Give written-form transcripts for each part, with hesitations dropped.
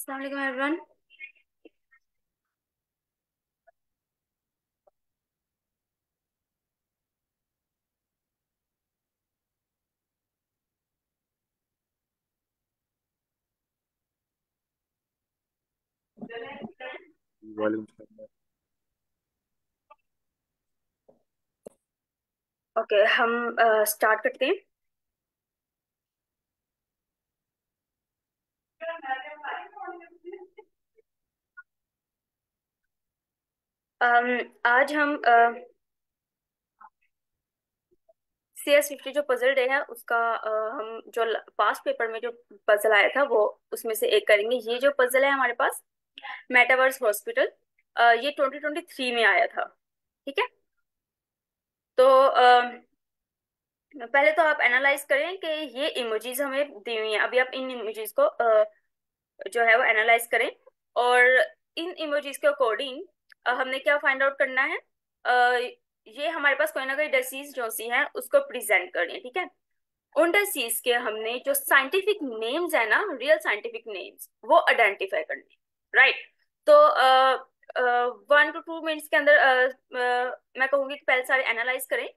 अस्सलाम वालेकुम एवरीवन। वालेकुम सलाम। ओके, हम स्टार्ट करते हैं। आज हम CS50 जो पजल डे है उसका हम जो पास्ट पेपर में जो पजल आया था वो उसमें से एक करेंगे। ये जो पजल है हमारे पास मेटावर्स हॉस्पिटल, ये 2023 में आया था। ठीक है। तो पहले तो आप एनालाइज करें कि ये इमोजीज हमें दी हुई हैं। अभी आप इन इमोजीज को जो है वो एनालाइज करें और इन इमोजीज के अकॉर्डिंग हमने क्या फाइंड आउट करना है। ये हमारे पास कोई ना कोई डिसीज जो सी है उसको प्रेजेंट करनी है। ठीक है। उन डिसीज के हमने जो साइंटिफिक नेम्स है ना, रियल साइंटिफिक नेम्स, वो आइडेंटिफाई करने। राइट। तो 1 to 2 मिनट्स के अंदर मैं कहूंगी कि पहले सारे एनालाइज करें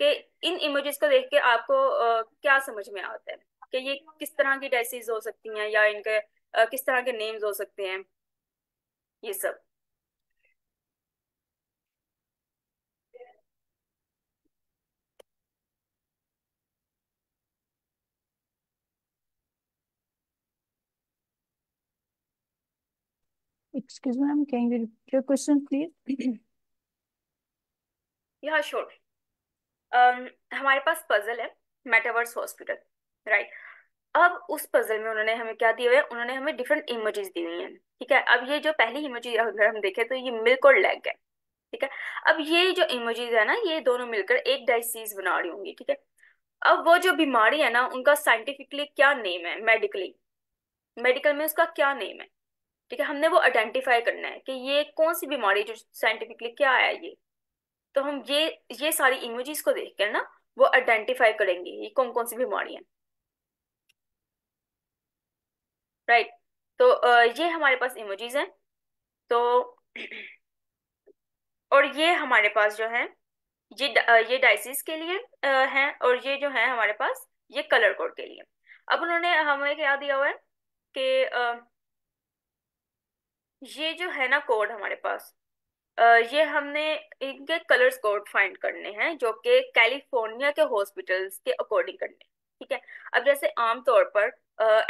कि इन इमेजेस को देख के आपको क्या समझ में आता है कि ये किस तरह की डिसीज हो सकती हैं या इनके किस तरह के नेम्स हो सकते हैं, ये सब। Excuse me, ma'am, can you repeat your question, please? या श्योर। हमारे पास पजल है मेटावर्स हॉस्पिटल। राइट। अब उस पजल में उन्होंने हमें क्या दिया हुआ है, उन्होंने हमें डिफरेंट इमेजेस दी हुई हैं। ठीक है। अब ये जो पहली इमेज अगर हम देखें तो ये मिल्क और लेग है। ठीक है। अब ये जो इमेजेस है ना, ये दोनों मिलकर एक डायसीज बना रही होंगी। ठीक है। अब वो जो बीमारी है ना, उनका साइंटिफिकली क्या नेम है, मेडिकली, मेडिकल में उसका क्या नेम है। ठीक है। हमने वो आइडेंटिफाई करना है कि ये कौन सी बीमारी जो साइंटिफिकली क्या है ये। तो हम ये सारी इमेजेस को देखकर ना वो आइडेंटिफाई करेंगे ये कौन कौन सी बीमारी है। राइट। तो ये हमारे पास इमेजेस हैं। तो और ये हमारे पास जो है ये डायसिस के लिए हैं और ये जो है हमारे पास ये कलर कोड के लिए। अब उन्होंने हमें क्या दिया हुआ है कि ये जो है ना कोड हमारे पास, ये हमने इनके कलर्स कोड फाइंड करने हैं जो कि कैलिफोर्निया के हॉस्पिटल्स के अकॉर्डिंग करने हैं। ठीक है। अब जैसे आमतौर पर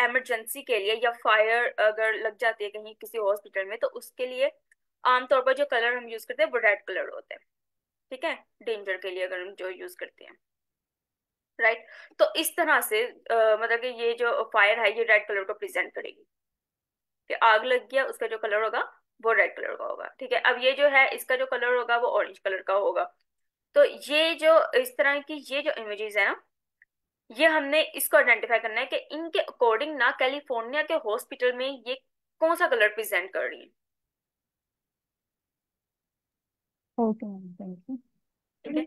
इमरजेंसी के लिए या फायर अगर लग जाती है कहीं किसी हॉस्पिटल में तो उसके लिए आमतौर पर जो कलर हम यूज करते हैं वो रेड कलर होता है। ठीक है। डेंजर के लिए अगर हम जो यूज करते हैं। राइट। तो इस तरह से मतलब कि ये जो फायर है ये रेड कलर को प्रेजेंट करेगी कि आग लग गया, उसका जो कलर होगा वो रेड कलर का होगा। ठीक है। अब ये जो है इसका जो कलर होगा वो ऑरेंज कलर का होगा। तो ये जो इस तरह की ये जो इमेजेस है ना, ये हमने इसको आइडेंटिफाई करना है कि इनके अकॉर्डिंग ना कैलिफोर्निया के हॉस्पिटल में ये कौन सा कलर प्रेजेंट कर रही है। Okay, ma'am, thank you. ठीक है।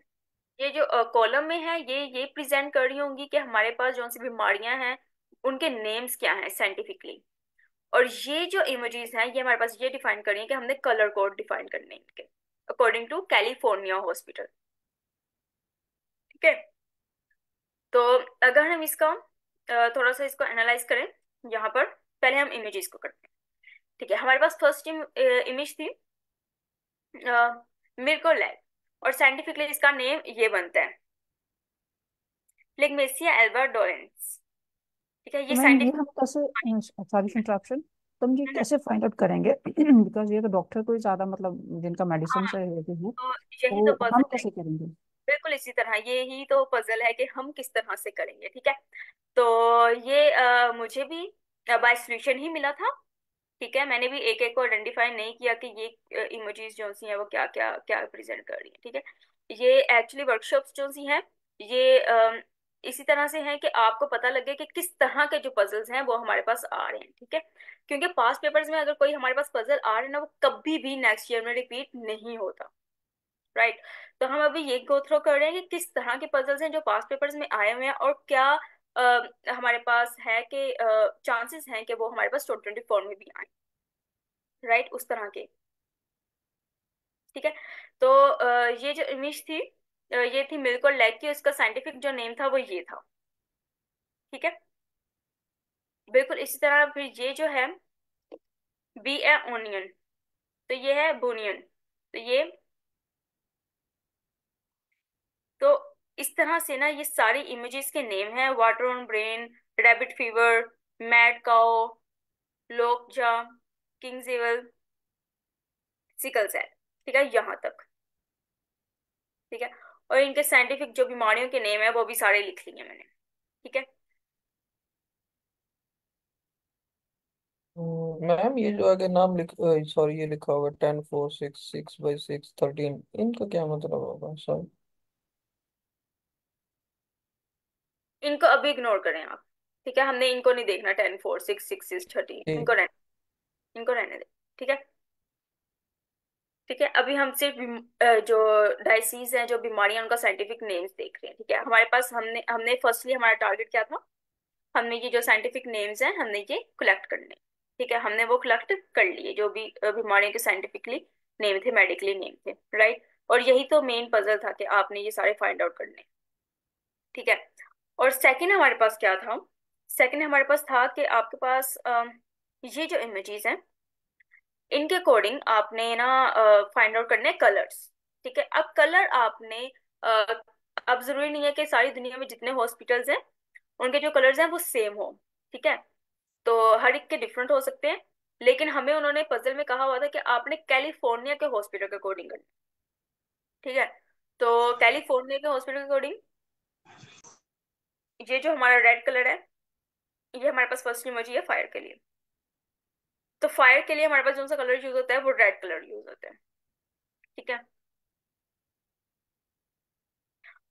ये जो कॉलम में है ये प्रेजेंट कर रही होंगी कि हमारे पास जो सी बीमारियां हैं उनके नेम्स क्या हैं साइंटिफिकली। और ये जो इमेजेस हैं ये हमारे पास ये डिफाइन करनी है कि हमने कलर कोड डिफाइन करने हैं इनके अकॉर्डिंग टू कैलिफोर्निया हॉस्पिटल। ठीक है। तो अगर हम इसका थोड़ा सा इसको एनालाइज करें यहाँ पर, पहले हम इमेजेस को करते हैं। ठीक है। हमारे पास फर्स्ट इमेज थी मिर्को लैब और साइंटिफिकली इसका नेम ये बनता है फ्लेगमेसिया एल्बा डोरेंस। ठीक है। तो ये मैम ये साइंटिफिक। हम कैसे, सॉरी इंटरप्शन, तो हम ये कैसे फाइंड आउट करेंगे? बिकॉज ये तो डॉक्टर को ही ज्यादा मतलब जिनका मेडिसिन हाँ, से रिलेटेड है, तो यही तो तो हम पजल है। कैसे करेंगे? बिल्कुल इसी तरह ये ही तो पजल है कि हम किस तरह से करेंगे। ठीक है। तो ये मुझे भी बाय सॉल्यूशन ही मिला था। ठीक है। मैंने भी एक एक को आइडेंटिफाई नहीं किया कि ये इमोजीज जो सी हैं वो क्या क्या क्या प्रेजेंट कर रही हैं। ठीक है। ये एक्चुअली वर्कशॉप्स जो सी हैं ये इसी तरह से हैं कि आपको पता लगे कि किस तरह के जो पजल्स हैं वो हमारे पास आ रहे हैं। ठीक है। क्योंकि पास्ट पेपर्स में अगर कोई हमारे पास पजल आ रहे हैं ना वो कभी भी नेक्स्ट ईयर में रिपीट नहीं होता। राइट। तो हम अभी ये गो थ्रू कर रहे हैं कि किस तरह के पजल्स हैं जो पास्ट पेपर्स में आए हुए हैं और क्या हमारे पास है कि चांसेस हैं कि वो हमारे पास 2024 में भी आए, राइट, उस तरह के। ठीक है। तो ये जो इमेज थी, ये थी मिल्क और लेग की, उसका साइंटिफिक जो नेम था वो ये था। ठीक है। बिल्कुल इसी तरह फिर ये जो है बी ए ओनियन, तो ये है बोनियन। तो ये, तो इस तरह से ना ये सारी इमेजेस के नेम हैं, water on brain, rabbit fever, mad cow, lockjaw, king's evil, sickle cell. ठीक है, यहाँ तक। ठीक है। और इनके साइंटिफिक जो बीमारियों के नेम है वो भी सारे लिख लिए मैंने। ठीक है। मैम ये जो आगे नाम लिख, सॉरी ये लिखा होगा 10 4 6 6 by 6 13, इनका क्या मतलब होगा सर? इनको अभी इग्नोर करें आप। ठीक है, हमने इनको नहीं देखना, 10 4 6 6 6 13, ठीक। इनको रहने दें। ठीक है। ठीक है, अभी हम सिर्फ जो डायसीज हैं, जो बीमारियां, उनका साइंटिफिक नेम्स देख रहे हैं। ठीक है, हमारे पास हमने हमने फर्स्टली हमारा टारगेट क्या था, हमने ये जो साइंटिफिक नेम्स हैं हमने ये कलेक्ट करने। ठीक है, हमने वो कलेक्ट कर लिए जो भी बीमारियों के साइंटिफिकली नेम थे, मेडिकली नेम थे, राइट। और यही तो मेन पजल था कि आपने ये सारे फाइंड आउट करने। ठीक है। और सेकंड हमारे पास क्या था, सेकंड हमारे पास था कि आपके पास ये जो इमेजेस हैं इनके अकॉर्डिंग आपने ना फाइंड आउट करने कलर्स। ठीक है, अब कलर आपने अ, अब जरूरी नहीं है कि सारी दुनिया में जितने हॉस्पिटल्स हैं उनके जो कलर्स हैं वो सेम हो। ठीक है, तो हर एक के डिफरेंट हो सकते हैं, लेकिन हमें उन्होंने पजल में कहा हुआ था कि आपने कैलिफोर्निया के हॉस्पिटल के अकॉर्डिंग करना। ठीक है, तो कैलिफोर्निया के हॉस्पिटल के अकॉर्डिंग ये जो हमारा रेड कलर है, ये हमारे पास फर्स्ट इमेज है फायर के लिए। तो फायर के लिए हमारे पास कौन सा कलर यूज होता है, वो रेड कलर यूज होता है। ठीक है।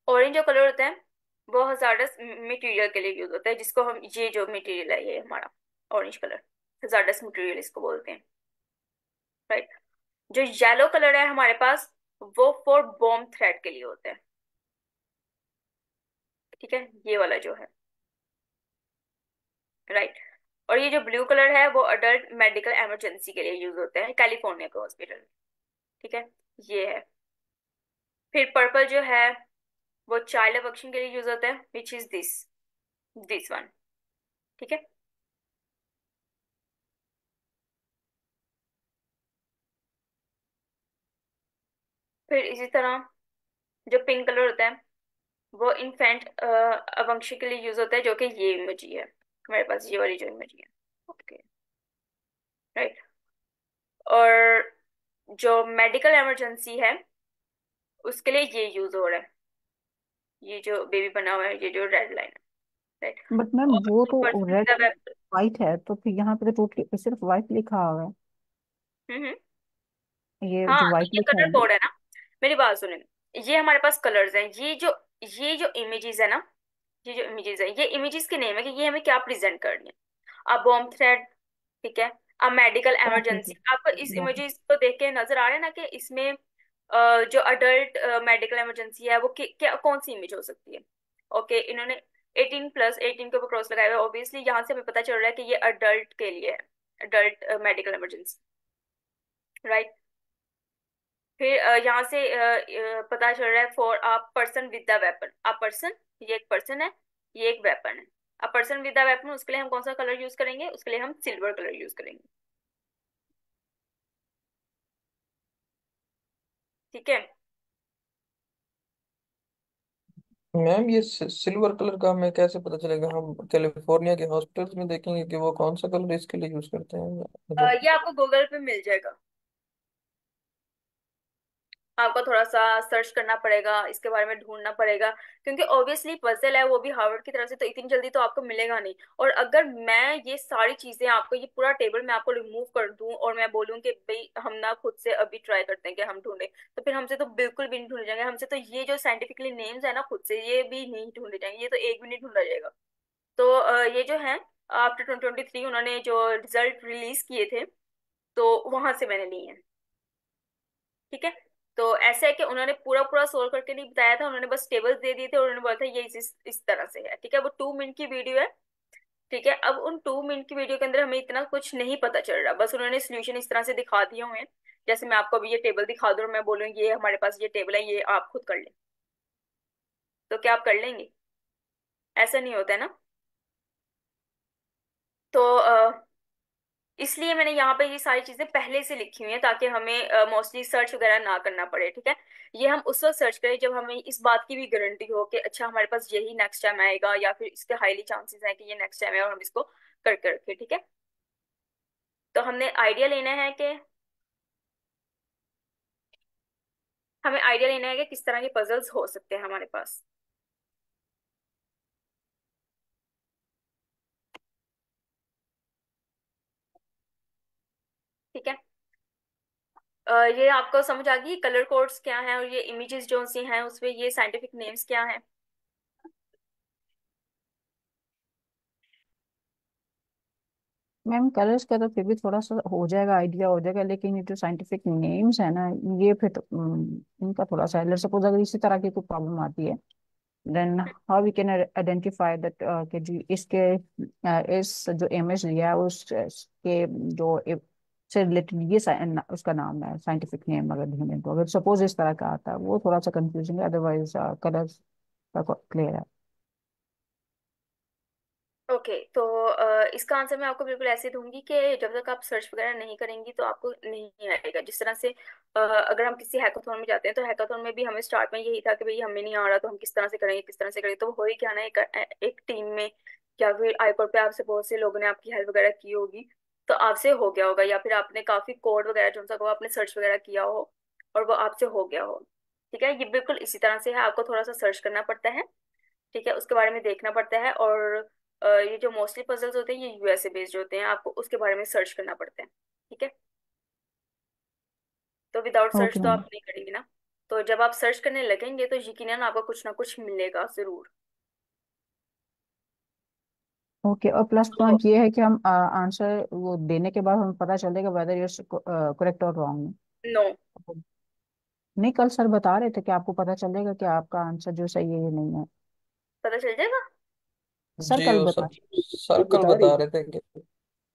ऑरेंज जो कलर होता है वो हजारडस मटेरियल के लिए यूज होता है, जिसको हम, ये जो मटेरियल है ये हमारा ऑरेंज कलर, हजारडस मटेरियल इसको बोलते हैं, राइट। जो येलो कलर है हमारे पास वो फॉर बॉम्ब थ्रेट के लिए होता है। ठीक है, ये वाला जो है, राइट। और ये जो ब्लू कलर है वो अडल्ट मेडिकल इमरजेंसी के लिए यूज होता है कैलिफोर्निया के हॉस्पिटल में। ठीक है, ये है। फिर पर्पल जो है वो चाइल्ड अफेक्शन के लिए यूज होता है, विच इज दिस वन। ठीक है। फिर इसी तरह जो पिंक कलर होता है वो इन्फेंट अवंशी के लिए यूज होता है, जो कि ये इमोजी है हमारे पास, ये वाली जो इमोजी है। Okay, right. और जो मेडिकल इमरजेंसी है उसके लिए ये यूज हो रहा है, ये जो बेबी बना हुआ है, ये जो रेड लाइन है, राइट। बट मैम और वो तो पर्सन रेड विद वाइट है, तो फिर यहाँ पे तो टोटली सिर्फ वाइट लिखा हुआ हम्म। है, ये हाँ, जो तो वाइट ये लिखा कलर है ये। कोड है ना, मेरी बात सुने। ये हमारे पास कलर्स हैं, ये जो इमेजेस है ना, ये जो इमेजेस है ये इमेजेस के नेम है कि ये हमें क्या प्रेजेंट करनी है। अब बॉम्ब थ्रेट, ठीक है, अब मेडिकल ओके ओके। इमरजेंसी, आपको इस इमेजेस को देख के नजर आ रहा है ना कि इसमें जो अडल्ट मेडिकल इमरजेंसी है वो क्या कौन सी इमेज हो सकती है। ओके, इन्होंने 18+18 के ऊपर क्रॉस लगाया हुआ है, ऑब्वियसली यहाँ से हमें पता चल रहा है कि ये अडल्ट के लिए है, अडल्ट मेडिकल इमरजेंसी, राइट। फिर यहाँ से पता चल रहा है for a person with the weapon, a person, ये एक पर्सन है, ये एक वेपन है। A person with the weapon, उसके लिए हम कौन सा कलर यूज करेंगे, उसके लिए हम सिल्वर कलर यूज करेंगे। ठीक है। मैम ये सिल्वर कलर का हमें कैसे पता चलेगा? हम कैलिफोर्निया के हॉस्पिटल्स में देखेंगे कि वो कौन सा कलर इसके लिए यूज करते हैं, मतलब। ये आपको गूगल पे मिल जाएगा, आपको थोड़ा सा सर्च करना पड़ेगा, इसके बारे में ढूंढना पड़ेगा, क्योंकि ऑब्वियसली पजल है वो भी हार्वर्ड की तरफ से, तो इतनी जल्दी तो आपको मिलेगा नहीं। और अगर मैं ये सारी चीजें आपको, ये पूरा टेबल मैं आपको रिमूव कर दूं और मैं बोलूं कि भाई हम ना खुद से अभी ट्राई करते हैं कि हम ढूंढे, तो फिर हमसे तो बिल्कुल भी नहीं ढूंढे जाएंगे, हमसे तो ये जो साइंटिफिकली नेम्स है ना खुद से ये भी नहीं ढूंढे जाएंगे, ये तो एक भी नहीं ढूंढा जाएगा। तो ये जो है आफ्टर 2023 उन्होंने जो रिजल्ट रिलीज किए थे तो वहां से मैंने लिए हैं। ठीक है। तो ऐसा है कि उन्होंने पूरा पूरा सोल्व करके नहीं बताया था, उन्होंने बस टेबल्स दे दिए थे और उन्होंने बोला था ये इस तरह से है, ठीक है। वो 2 मिनट की वीडियो है, ठीक है। अब उन 2 मिनट की वीडियो के अंदर हमें इतना कुछ नहीं पता चल रहा, बस उन्होंने सोल्यूशन इस तरह से दिखा दिए हुए हैं। जैसे मैं आपको अभी ये टेबल दिखा दूं और मैं बोलूँ ये हमारे पास ये टेबल है, ये आप खुद कर लें, तो क्या आप कर लेंगे? ऐसा नहीं होता है ना। तो इसलिए मैंने यहाँ पे ये सारी चीजें पहले से लिखी हुई हैं ताकि हमें मोस्टली सर्च वगैरह ना करना पड़े, ठीक है। ये हम उस वक्त सर्च करें जब हमें इस बात की भी गारंटी हो कि अच्छा हमारे पास यही नेक्स्ट टाइम आएगा, या फिर इसके हाईली चांसेस हैं कि ये नेक्स्ट टाइम है और हम इसको करके रखें, ठीक है। तो हमने आइडिया लेना है कि हमें आइडिया लेना है कि किस तरह के पजल्स हो सकते हैं हमारे पास, ठीक है। ये आपको समझ आ गई कलर कोड्स क्या हैं और ये इमेजेस जो सी हैं उसमें ये साइंटिफिक नेम्स क्या हैं? मैम कलर्स का तो फिर भी थोड़ा सा हो जाएगा, आइडिया हो जाएगा, लेकिन ये जो साइंटिफिक नेम्स है ना, ये फिर तो, इनका थोड़ा सा, लेट्स सपोज अगर इसी तरह की कोई प्रॉब्लम आती है, then how we can identify that कि जी इसके इस जो इमेज लिया है उसके जो से रिलेटेड ये उसका नाम है, साइंटिफिक नेम अगर ढूंढें तो, अगर सपोज इस तरह का आता है वो थोड़ा सा कंफ्यूजिंग है, अदरवाइज कलर्स का क्लियर है। ओके, तो इसका आंसर मैं आपको बिल्कुल ऐसे दूंगी कि जब तक आप सर्च वगैरह नहीं करेंगी तो आपको नहीं आएगा। जिस तरह से अगर हम किसी हैकाथॉन में जाते हैं तो हैकाथॉन में भी हमें स्टार्ट में यही था कि भाई हमें नहीं आ रहा तो हम किस तरह से करेंगे, किस तरह से करेंगे। तो वो हो ही क्या ना, एक टीम में या फिर आईपॉड पे आपसे बहुत से लोगों ने आपकी हेल्प वगैरह की होगी, तो आपसे हो गया होगा, या फिर आपने काफी कोड वगैरह जो सा को आपने सर्च वगैरह किया हो और वो आपसे हो गया हो, ठीक है। ये बिल्कुल इसी तरह से है, आपको थोड़ा सा सर्च करना पड़ता है, ठीक है, उसके बारे में देखना पड़ता है। और ये जो मोस्टली पजल्स होते हैं ये यूएसए बेस्ड होते हैं, आपको उसके बारे में सर्च करना पड़ता है, ठीक है। तो विदाउट सर्च ओके तो मैम। आप नहीं करेंगे ना। तो जब आप सर्च करने लगेंगे तो यकीनन आपको कुछ ना कुछ मिलेगा जरूर। ओके, और प्लस तो पॉइंट ये है कि हम आंसर वो देने के बाद हमें पता चलेगा वेदर यू करेक्ट और रॉन्ग। नो, नहीं, कल सर बता रहे थे कि आपको पता चलेगा कि आपका आंसर जो सही है ये नहीं है। पता चल जाएगा। सर जी कल वो बता सर कल बता रही बता थी। रहे थे कि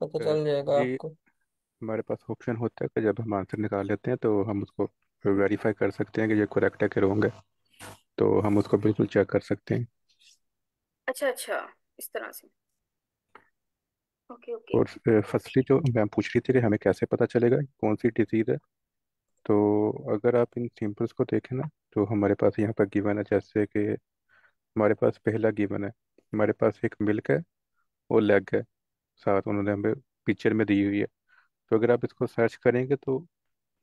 पता अ, चल जाएगा जी, आपको। हमारे पास ऑप्शन होता है कि जब हम आंसर निकाल लेते हैं तो हम उसको वेरीफाई कर सकते हैं कि ये करेक्ट है कि रॉन्ग है। तो हम उसको बिल्कुल चेक कर सकते हैं। अच्छा अच्छा, इस तरह से। Okay okay. और फर्स्टली जो मैम पूछ रही थी कि हमें कैसे पता चलेगा कि कौन सी डिजीज़ है, तो अगर आप इन सिंपल्स को देखें ना, तो हमारे पास यहाँ पर गिवन है, जैसे कि हमारे पास पहला गिवन है, हमारे पास एक मिल्क है और लेग है, साथ उन्होंने हमें पिक्चर में दी हुई है। तो अगर आप इसको सर्च करेंगे तो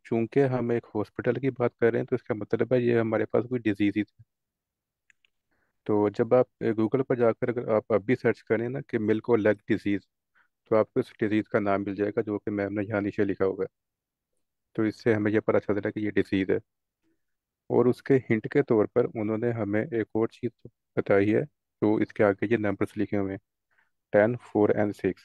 चूंकि हम एक हॉस्पिटल की बात कर रहे हैं तो इसका मतलब है ये हमारे पास कोई डिजीज है। तो जब आप गूगल पर जाकर अगर आप अब भी सर्च करें ना कि मिल्क और लेग डिजीज, तो आपको इस डिजीज का नाम मिल जाएगा जो कि मैम ने यहाँ नीचे लिखा होगा। तो इससे हमें यह पता चल रहा है कि ये डिजीज है। और उसके हिंट के तौर पर उन्होंने हमें एक और चीज़ बताई है, तो इसके आगे ये नंबर्स लिखे हुए हैं, 10, 4 एंड 6।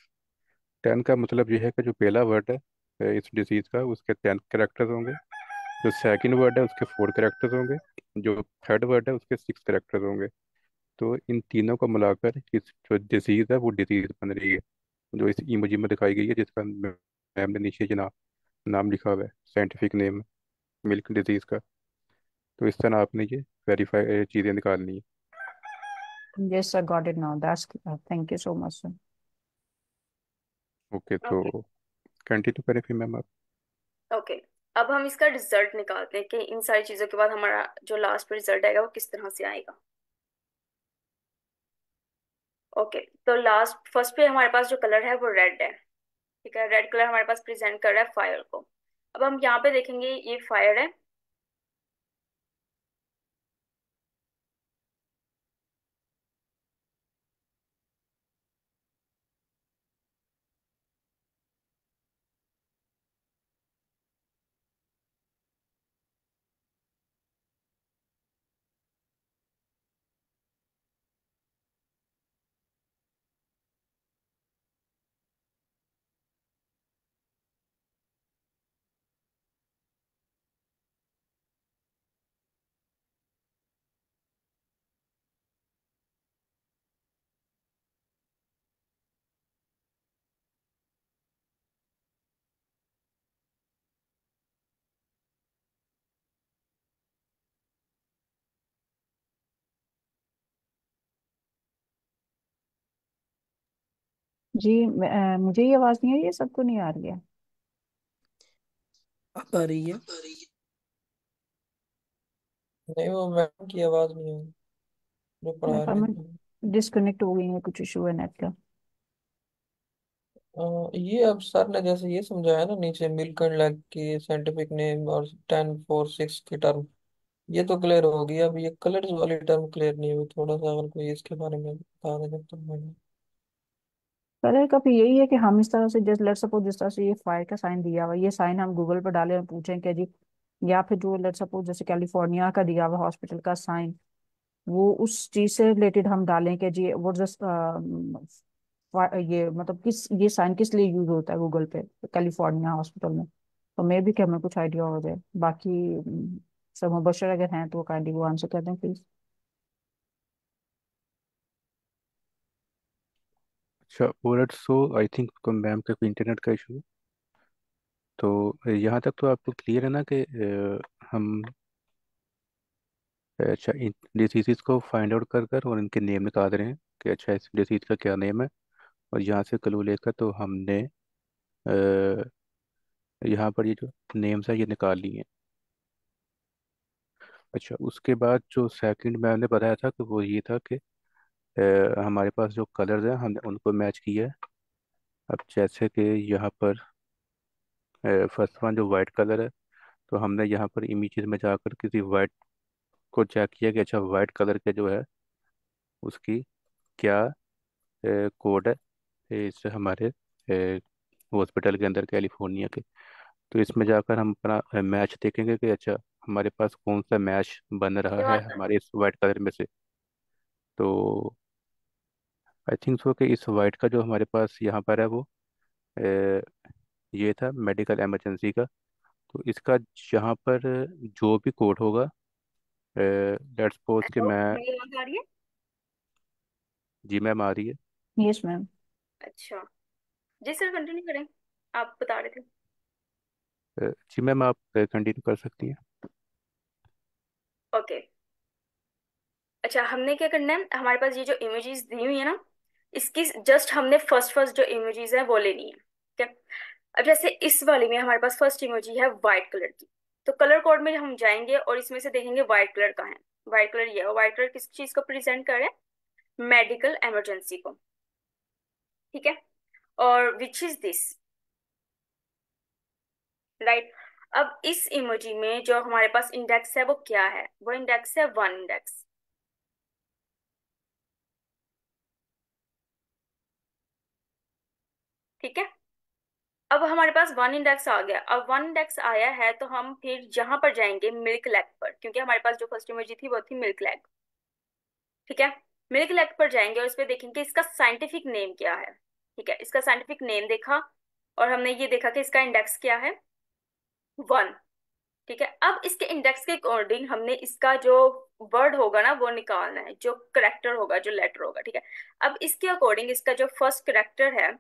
10 का मतलब ये है कि जो पहला वर्ड है इस डिजीज का उसके 10 कैरेक्टर्स होंगे, जो सेकंड वर्ड है उसके 4 कैरेक्टर्स होंगे, जो थर्ड वर्ड है उसके 6 कैरेक्टर्स होंगे। तो इन तीनों को मिलाकर इस जो डिजीज है वो डिजीज बन रही है, जो इस इमोजी में दिखाई गई है, जिसका मैम ने नीचे जो नाम लिखा हुआ है, साइंटिफिक नेम मिल्क डिजीज का। तो इस तरह आपने ये वेरीफाई चीज़ें निकालनी है। Yes sir, got it now, that's, thank you so much sir. Okay, तो ओके कंटिन्यू करें फिर मैम आप। ओके। अब हम इसका रिजल्ट निकालते हैं कि इन सारी चीजों के बाद हमारा जो लास्ट में रिजल्ट आएगा वो किस तरह से आएगा। ओके, तो लास्ट फर्स्ट पे हमारे पास जो कलर है वो रेड है, ठीक है। रेड कलर हमारे पास प्रेजेंट कर रहा है फायर को। अब हम यहाँ पे देखेंगे ये फायर है, जी मुझे ये आवाज नहीं आ रही है, सबको नहीं आ रही है? अब आ रही है? नहीं, वो मैम की आवाज नहीं है जो मेरे पढ़ा ख्याल रहे में थे। डिस्कनेक्ट हो गई है, कुछ इशू है नेट का। ये अब सर ने जैसे ये समझाया ना, नीचे मिल्क एंड लैग की साइंटिफिक नेम और 1046 की टर्म, ये तो क्लियर होगी। अब ये कलर्स वाली टर्म क्लियर नहीं हुई। थोड़ा सा अगर कोई इसके बारे में बता देगा तो मैं। कलर का भी यही है कि हम इस तरह से, जैसे लेट सपोज जिस तरह से ये फायर का साइन दिया हुआ है, ये साइन हम गूगल पर डालें और पूछें कि जी, या फिर जो लेट सपोज जैसे कैलिफोर्निया का दिया हुआ हॉस्पिटल का साइन, वो उस चीज से रिलेटेड हम डालें कि जी वो जस्ट ये मतलब किस, ये साइन किस लिए यूज होता है गूगल पे कैलिफोर्निया हॉस्पिटल में, तो मे भी कि हमें कुछ आइडिया हो जाए। बाकी सब मुबशर अगर हैं तो वो काइंडली वो आंसर कर दें प्लीज। अच्छा, और सो आई थिंक मैम का कोई इंटरनेट का इशू। तो यहाँ तक तो आपको क्लियर है ना कि हम अच्छा इन डिसीज़ को फाइंड आउट कर कर और इनके नेम निकाल रहे हैं कि अच्छा इस डिसीज़ का क्या नेम है। और यहाँ से क्लू लेकर तो हमने यहाँ पर ये जो नेम्स है ये निकाल लिए हैं। अच्छा, उसके बाद जो सेकंड मैम ने बताया था कि वो ये था कि हमारे पास जो कलर्स हैं हमने उनको मैच किया है। अब जैसे कि यहाँ पर फर्स्ट वन जो वाइट कलर है, तो हमने यहाँ पर इमेजेस में जाकर किसी वाइट को चेक किया कि अच्छा वाइट कलर के जो है उसकी क्या कोड है इस हमारे हॉस्पिटल के अंदर कैलिफोर्निया के। तो इसमें जाकर हम अपना मैच देखेंगे कि अच्छा हमारे पास कौन सा मैच बन रहा ये है बात है। हमारे इस वाइट कलर में से। तो आई थिंक सो कि इस वाइट का जो हमारे पास यहाँ पर है वो अ, ये था मेडिकल इमरजेंसी का। तो इसका यहाँ पर जो भी कोड होगा, लेट्स सपोज कि हेलो, मैं। मेरी आवाज आ रही है? जी मैम आ रही है। Yes ma'am. अच्छा, जी सर कंटिन्यू करें, आप बता रहे थे। जी मैम आप कंटिन्यू कर सकती हैं। ओके। अच्छा, हमने क्या करना है, हमारे पास ये जो इमेजेस दी हुई है ना, इसकी जस्ट हमने फर्स्ट फर्स्ट जो इमेजेस है वो लेनी है, ठीक है। अब जैसे इस वाले में हमारे पास फर्स्ट इमोजी है व्हाइट कलर की, तो कलर कोड में हम जाएंगे और इसमें से देखेंगे व्हाइट कलर का है। व्हाइट कलर ये है, व्हाइट कलर किस चीज को प्रेजेंट कर रहे हैं? मेडिकल इमरजेंसी को, ठीक है। और विच इज दिस, राइट। अब इस इमोजी में जो हमारे पास इंडेक्स है वो क्या है? वो इंडेक्स है 1 इंडेक्स, ठीक है। अब हमारे पास 1 इंडेक्स आ गया। अब 1 इंडेक्स आया है तो हम फिर यहाँ पर जाएंगे मिल्क लैग पर, क्योंकि हमारे पास जो फर्स्ट इमोजी थी वो थी मिल्क लैग, ठीक है। मिल्क लैग पर जाएंगे और इस पे देखेंगे इसका साइंटिफिक नेम क्या है, ठीक है। इसका साइंटिफिक नेम देखा और हमने ये देखा कि इसका इंडेक्स क्या है? 1, ठीक है। अब इसके इंडेक्स के अकॉर्डिंग हमने इसका जो वर्ड होगा ना वो निकालना है, जो करेक्टर होगा, जो लेटर होगा, ठीक है। अब इसके अकॉर्डिंग इसका जो फर्स्ट करेक्टर है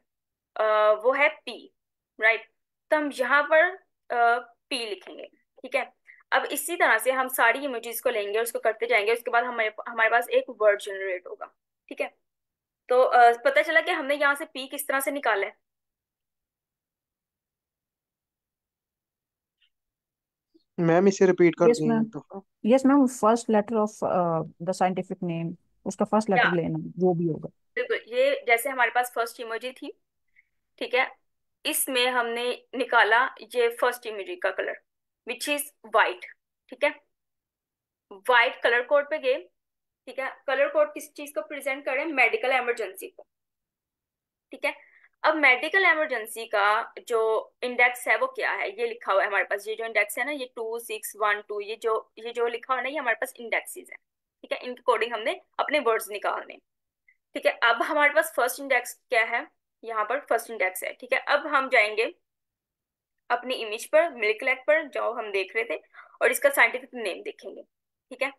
वो है पी, राइट। तो हम यहाँ पर पी लिखेंगे, ठीक है। अब इसी तरह से हम सारी इमेजेस को लेंगे और उसको करते जाएंगे, उसके बाद हमारे हमारे पास एक वर्ड जनरेट होगा, ठीक है। तो पता चला कि हमने यहाँ से पी किस तरह से निकाला है। मैम इसे रिपीट कर यस दिए मैम। एक दफा। Yes ma'am, first letter of the scientific name, उसका फर्स्ट या लेटर लेना जो भी होगा। बिल्कुल, ये जैसे हमारे पास फर्स्ट इमोजी थी, ठीक है। इसमें हमने निकाला ये फर्स्ट इमोजी का कलर, विच इज वाइट, ठीक है। वाइट कलर कोड पे गए, ठीक है। कलर कोड किस चीज को प्रेजेंट करें? मेडिकल इमरजेंसी को, ठीक है। अब मेडिकल इमरजेंसी का जो इंडेक्स है वो क्या है? ये लिखा हुआ है हमारे पास, ये जो इंडेक्स है ना, ये 2612, ये जो लिखा हुआ है ना, ये हमारे पास इंडेक्सेस है, ठीक है। इनके कोडिंग हमने अपने वर्ड्स निकालने, ठीक है। अब हमारे पास फर्स्ट इंडेक्स क्या है? यहाँ पर फर्स्ट इंडेक्स है, ठीक है। अब हम जाएंगे अपनी इमेज पर, मिल्क लैक पर जो हम देख रहे थे, और इसका साइंटिफिक नेम देखेंगे, ठीक है।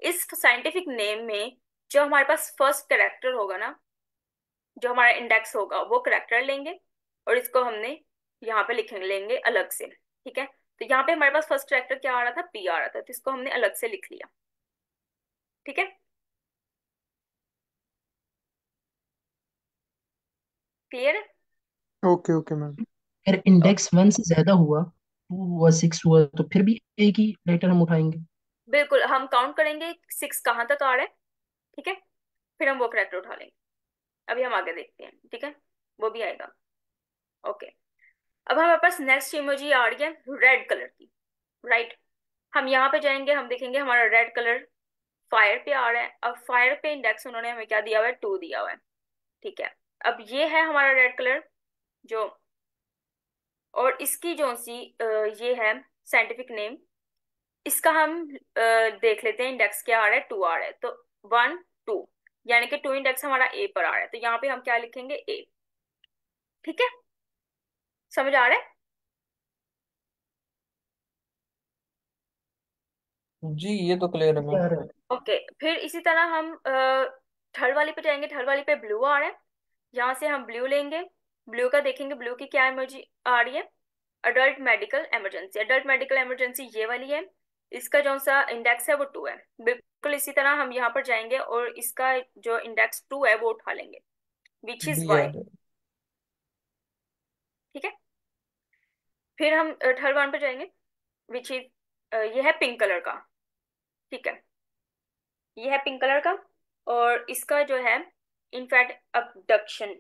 इस साइंटिफिक नेम में जो हमारे पास फर्स्ट करेक्टर होगा ना, जो हमारा इंडेक्स होगा, वो करेक्टर लेंगे और इसको हमने यहाँ पे लिख लेंगे अलग से, ठीक है। तो यहाँ पे हमारे पास फर्स्ट करेक्टर क्या आ रहा था? पी आ रहा था, तो इसको हमने अलग से लिख लिया, ठीक है। क्लियर है? Okay okay ma'am. अगर ओ, इंडेक्स 1 से ज्यादा हुआ, 2 हुआ, 6 हुआ, तो फिर भी एक ही लेटर हम उठाएंगे। बिल्कुल, हम काउंट करेंगे 6 कहाँ तक आ रहा है, ठीक है, फिर हम वो करेक्टर उठा लेंगे। अभी हम आगे देखते हैं, ठीक है, वो भी आएगा। ओके, अब हमारे पास नेक्स्ट इमोजी आ रही है रेड कलर की, राइट। हम यहाँ पे जाएंगे, हम देखेंगे हमारा रेड कलर फायर पे आ रहा है। अब फायर पे इंडेक्स उन्होंने हमें क्या दिया हुआ है, 2 दिया हुआ है, ठीक है। अब ये है हमारा रेड कलर जो, और इसकी जो सी ये है साइंटिफिक नेम, इसका हम देख लेते हैं इंडेक्स क्या आ रहा है, 2 आ रहा है, तो 1 2, यानी कि 2 इंडेक्स हमारा ए पर आ रहा है, तो यहाँ पे हम क्या लिखेंगे, ए। ठीक है, समझ आ रहा है? जी ये तो क्लियर है मैम। यार, ओके, फिर इसी तरह हम थर्ड वाली पे जाएंगे। थर्ड वाली पे ब्लू आ रहा है, यहाँ से हम ब्लू लेंगे। ब्लू का देखेंगे, ब्लू की क्या इमोजी आ रही है, adult medical emergency. Adult medical emergency ये वाली है, इसका जो सा इंडेक्स है वो 2 है। बिल्कुल इसी तरह हम यहाँ पर जाएंगे और इसका जो इंडेक्स 2 है वो उठा लेंगे, विच इज बी आ वाई। गया। ठीक है, फिर हम थर्ड वन पे जाएंगे, विच इज ये है पिंक कलर का, ठीक है, ये है पिंक कलर का, और इसका जो है इनफैक्ट अबडक्शन।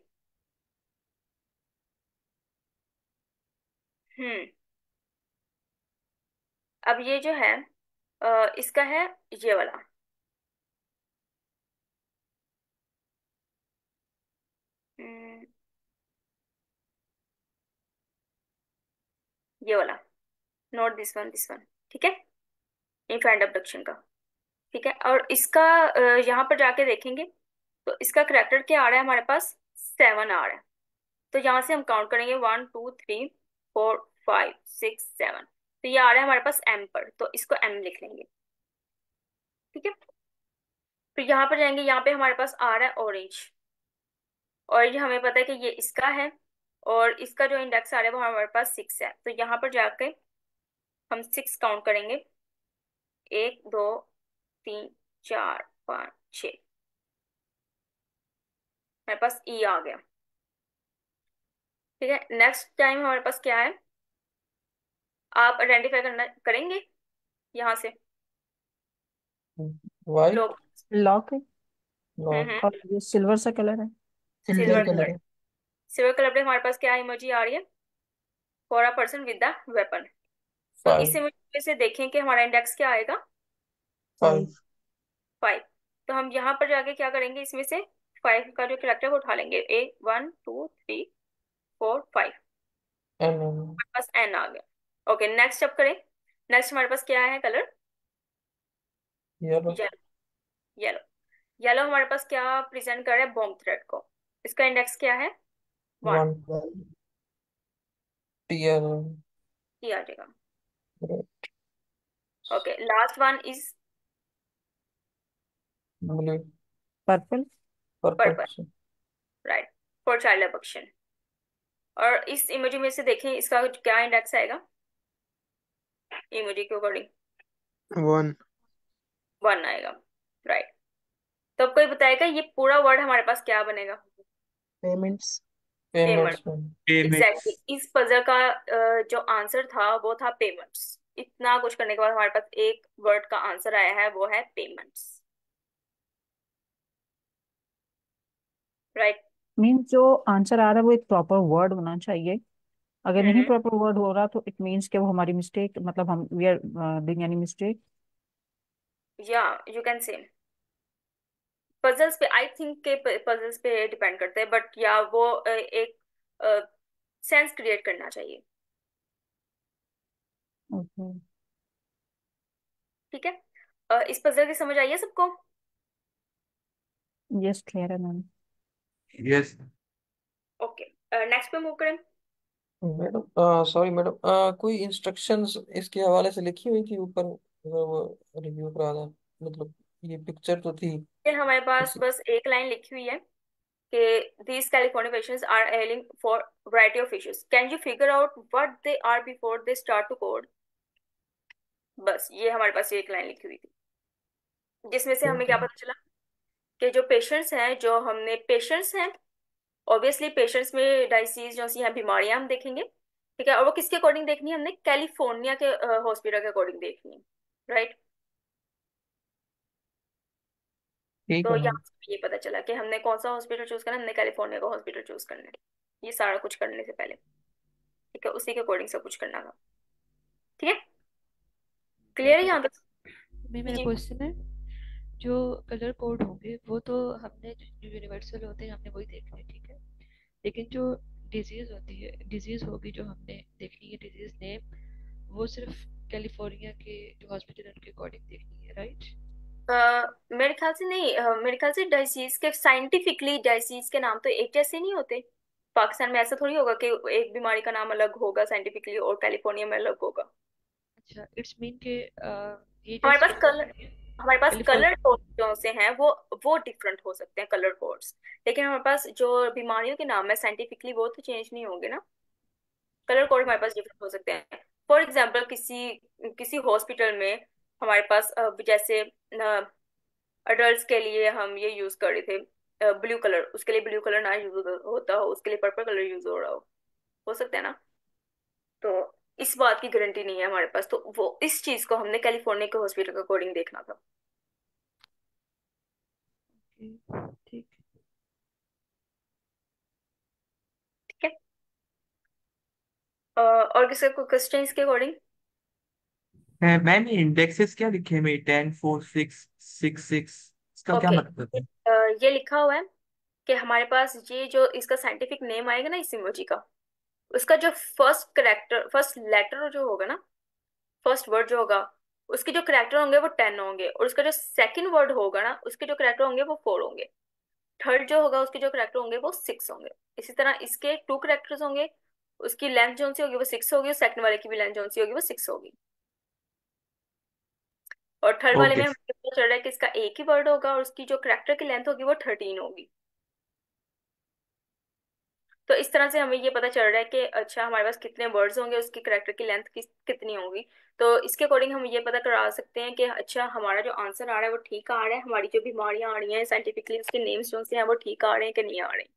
हम्म, अब ये जो है इसका है ये वाला, हम्म, ये वाला, नोट दिस वन, ठीक है, इनफैक्ट अबडक्शन का। ठीक है, और इसका यहाँ पर जाके देखेंगे तो इसका करेक्टर क्या आ रहा है हमारे पास, 7 आ रहा है। तो यहाँ से हम काउंट करेंगे 1 2 3 4 5 6 7, तो ये आ रहा है हमारे पास एम पर, तो इसको एम लिख लेंगे। ठीक है, फिर यहाँ पर जाएंगे, यहाँ पे हमारे पास आ रहा है ऑरेंज, और ये हमें पता है कि ये इसका है, और इसका जो इंडेक्स आ रहा है वो हमारे पास 6 है, तो यहाँ पर जाके हम 6 काउंट करेंगे, 1 2 3 4 5 6, हमारे पास ई आ गया। ठीक है, नेक्स्ट टाइम हमारे पास क्या है, आप आइडेंटिफाई करना करेंगे यहाँ से वाइट। लोग। लॉक है। नॉट। और ये सिल्वर सा कलर है। Silver silver silver. Colour colour, है। सिल्वर कलर पे हमारे पास क्या इमोजी आ रही है, for a person with the weapon. तो इस 5। इमोजी से देखें कि हमारा इंडेक्स क्या आएगा, 5। 5। 5। तो हम यहाँ पर जाके क्या करेंगे, इसमें से 5 का जो करेक्टर है वो उठा लेंगे, 1 2 3 4 5, एन। हमारे पास एन आ गया। ओके, नेक्स्ट अब करें। नेक्स्ट हमारे पास क्या है colour, yellow. Yellow. Yellow, yellow हमारे पास क्या प्रेजेंट कर रहा है, बॉम्ब थ्रेट को। इसका इंडेक्स क्या है, 1, 1। टीएल। ये आ जाएगा। Okay, last one is blue. Purple. Purple. Purple, right, for child abduction. और इस इमोजी में से देखें इसका क्या इंडेक्स आएगा, इमोजी के अकॉर्डिंग 1। 1 आएगा, राइट। तो अब कोई बताएगा ये पूरा वर्ड हमारे पास क्या बनेगा, पेमेंट्स। पेमेंट। पेमेंट्स में। एग्जैक्टली, इस पजल का जो आंसर था वो था पेमेंट्स। इतना कुछ करने के बाद हमारे पास एक वर्ड का आंसर आया है, वो है पेमेंट्स, राइट। मीन्स जो आंसर आ रहा है वो एक प्रॉपर वर्ड होना चाहिए। अगर नहीं हम्म, प्रॉपर वर्ड हो रहा तो इट मीन्स कि वो हमारी मिस्टेक, मतलब हम we are doing any mistake. या यू कैन से पजल्स पे, आई थिंक के पजल्स पे डिपेंड करते हैं, बट या वो एक सेंस क्रिएट करना चाहिए। ओके। ठीक है, इस पजल की समझ आई है सबको? यस, क्लियर है मैम। यस। ओके, नेक्स्ट पे मूव करें। मैडम, सॉरी मैडम, कोई इंस्ट्रक्शंस इसके हवाले से लिखी हुई थी ऊपर, अगर वो रिव्यू करा था, मतलब ये पिक्चर तो थी फिर हमारे पास इस। बस एक लाइन लिखी हुई है कि these California patients are ailing for variety of issues. Can you figure out what they are before they start to code? बस ये हमारे पास एक लाइन लिखी हुई थी, जिसमें से हमें ठीक क्या है। पता चला कि जो पेशेंट्स हैं, जो हमने पेशेंट्स हैं ऑब्वियसली पेशेंट्स में डायसीज जो सी हैं बीमारियां हम देखेंगे, ठीक है, और वो किसके अकॉर्डिंग देखनी है हमने, कैलिफोर्निया के हॉस्पिटल के अकॉर्डिंग देखनी है, राइट। ठीक तो है यहाँ मैम। से ये पता चला कि हमने कौन सा हॉस्पिटल चूज करना है, हमने कैलिफोर्निया का हॉस्पिटल चूज करना है, ये सारा कुछ करने से पहले, ठीक है, उसी के अकॉर्डिंग सब कुछ करना था, ठीक है, क्लियर है मैम यहाँ तक? जी मेरा जी। क्वेश्चन है, जो कलर कोड होंगे वो तो हमने जो यूनिवर्सल होते हैं हमने वही देखने, ठीक है, लेकिन जो डिजीज होती है, डिजीज होगी जो हमने देखनी है, डिजीज नेम, वो सिर्फ कैलिफोर्निया के जो हॉस्पिटल है उनके अकॉर्डिंग देखनी है, राइट? मेरे ख्याल से नहीं, मेरे ख्याल से डायसीज के साइंटिफिकली डायसीज के नाम तो एक जैसे नहीं होते। पाकिस्तान में ऐसा थोड़ी होगा कि एक बीमारी का नाम अलग होगा साइंटिफिकली और कैलिफोर्निया में अलग होगा। अच्छा, इट्स मीन के ये हमारे जस्ट पास कलर हमारे पास कलर कैलिफोर्निया। कोड जो से हैं वो डिफरेंट हो सकते हैं कलर कोड्स, लेकिन हमारे पास जो बीमारियों के नाम है साइंटिफिकली वो तो चेंज नहीं होंगे ना। कलर कोड हमारे पास डिफरेंट हो सकते हैं। फॉर एग्जाम्पल किसी किसी हॉस्पिटल में हमारे पास जैसे अडल्ट्स के लिए हम ये यूज कर रहे थे ब्लू कलर, उसके लिए ब्लू कलर ना यूज होता हो, उसके लिए पर्पल कलर यूज हो रहा हो सकता है ना। तो इस बात की गारंटी नहीं है हमारे पास, तो वो इस चीज को हमने कैलिफोर्निया के हॉस्पिटल के अकॉर्डिंग देखना था, ठीक। ठीक है। और किसी को क्वेश्चन इसके अकॉर्डिंग? मैम ये इंडेक्सेस क्या लिखे हैं? में 10 4 6 6 6 इसका क्या ओके, मतलब है? ये लिखा हुआ है कि हमारे पास ये जो इसका साइंटिफिक नेम आएगा ना इस इमोजी का, उसका जो फर्स्ट करेक्टर फर्स्ट लेटर जो होगा ना, फर्स्ट वर्ड जो होगा उसके जो करेक्टर होंगे वो 10 होंगे, और उसका जो सेकंड वर्ड होगा ना उसके जो करेक्टर होंगे वो 4 होंगे, थर्ड जो होगा उसके जो करेक्टर होंगे वो 6 होंगे। इसी तरह इसके 2 करेक्टर्स होंगे, उसकी लेंथ जो सी होगी वो 6 होगी, और सेकंड वाले की भी लेंथ जो सी होगी वो 6 होगी, और थर्ड वाले ओके। में हमें पता चल रहा है कि इसका एक ही वर्ड होगा और उसकी जो करेक्टर की लेंथ होगी वो 13 होगी। तो इस तरह से हमें ये पता चल रहा है कि अच्छा हमारे पास कितने वर्ड्स होंगे, उसकी करेक्टर की लेंथ कितनी होगी। तो इसके अकॉर्डिंग हम ये पता करा सकते हैं कि अच्छा हमारा जो आंसर आ रहा है वो ठीक आ रहा है, हमारी जो बीमारियां आ रही हैं साइंटिफिकली उसके नेम्स जो से हैं वो ठीक आ रहे हैं कि नहीं आ रहे हैं।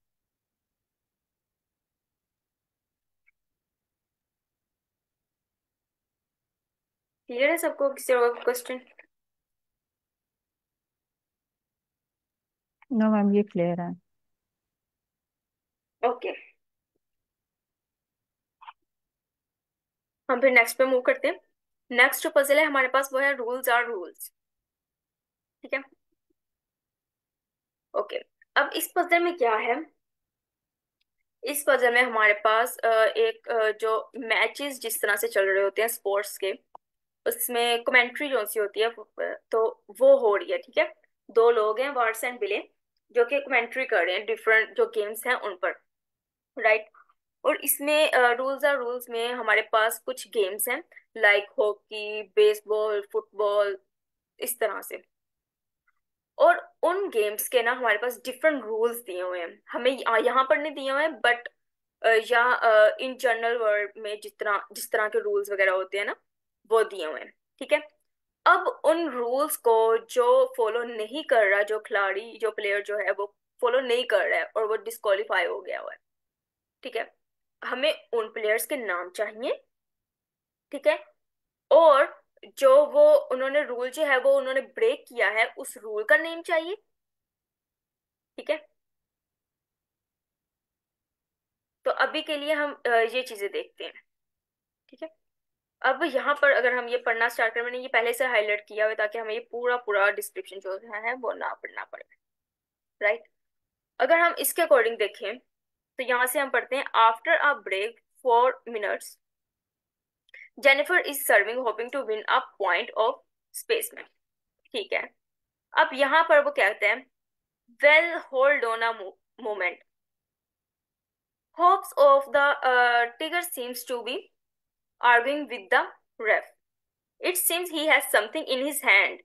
क्लियर है सबको? किसी और क्वेश्चन? नो मैम, ये क्लियर है। ओके, हम फिर नेक्स्ट पे मूव करते हैं। नेक्स्ट जो पजल है हमारे पास वो है रूल्स आर रूल्स, ठीक है। ओके, अब इस पजल में क्या है, इस पजल में हमारे पास एक जो मैचेस जिस तरह से चल रहे होते हैं स्पोर्ट्स के, उसमें कमेंट्री जो सी होती है तो वो हो रही है, ठीक है। दो लोग हैं वार्ड्स एंड बिले जो कि कमेंट्री कर रहे हैं डिफरेंट जो गेम्स हैं उन पर, राइट। और इसमें रूल्स आर रूल्स में हमारे पास कुछ गेम्स हैं लाइक हॉकी, बेसबॉल, फुटबॉल, इस तरह से। और उन गेम्स के ना हमारे पास डिफरेंट रूल्स दिए हुए हैं, हमें यहाँ पर नहीं दिए हुए हैं बट या इन जनरल वर्ल्ड में जिस तरह के रूल्स वगैरह होते हैं ना वो दिए हुए हैं, ठीक है। अब उन रूल्स को जो फॉलो नहीं कर रहा, जो खिलाड़ी जो प्लेयर जो है वो फॉलो नहीं कर रहा है और वो डिस्क्वालीफाई हो गया हुआ है, ठीक है, हमें उन प्लेयर्स के नाम चाहिए, ठीक है। और जो वो उन्होंने रूल जो है वो उन्होंने ब्रेक किया है उस रूल का नेम चाहिए, ठीक है। तो अभी के लिए हम ये चीजें देखते हैं, ठीक है। अब यहाँ पर अगर हम ये पढ़ना स्टार्ट करें, मैंने ये पहले से हाईलाइट किया हुआ है ताकि हमें ये पूरा पूरा डिस्क्रिप्शन जो है वो ना पढ़ना पड़े, राइट। अगर हम इसके अकॉर्डिंग देखें तो यहाँ से हम पढ़ते हैं after a break 4 minutes Jennifer is serving hoping to win a point of space में, ठीक है। अब यहाँ पर वो कहते हैं well hold on a moment, hopes of the tiger seems to be arguing with the ref. It seems he has something in his hand.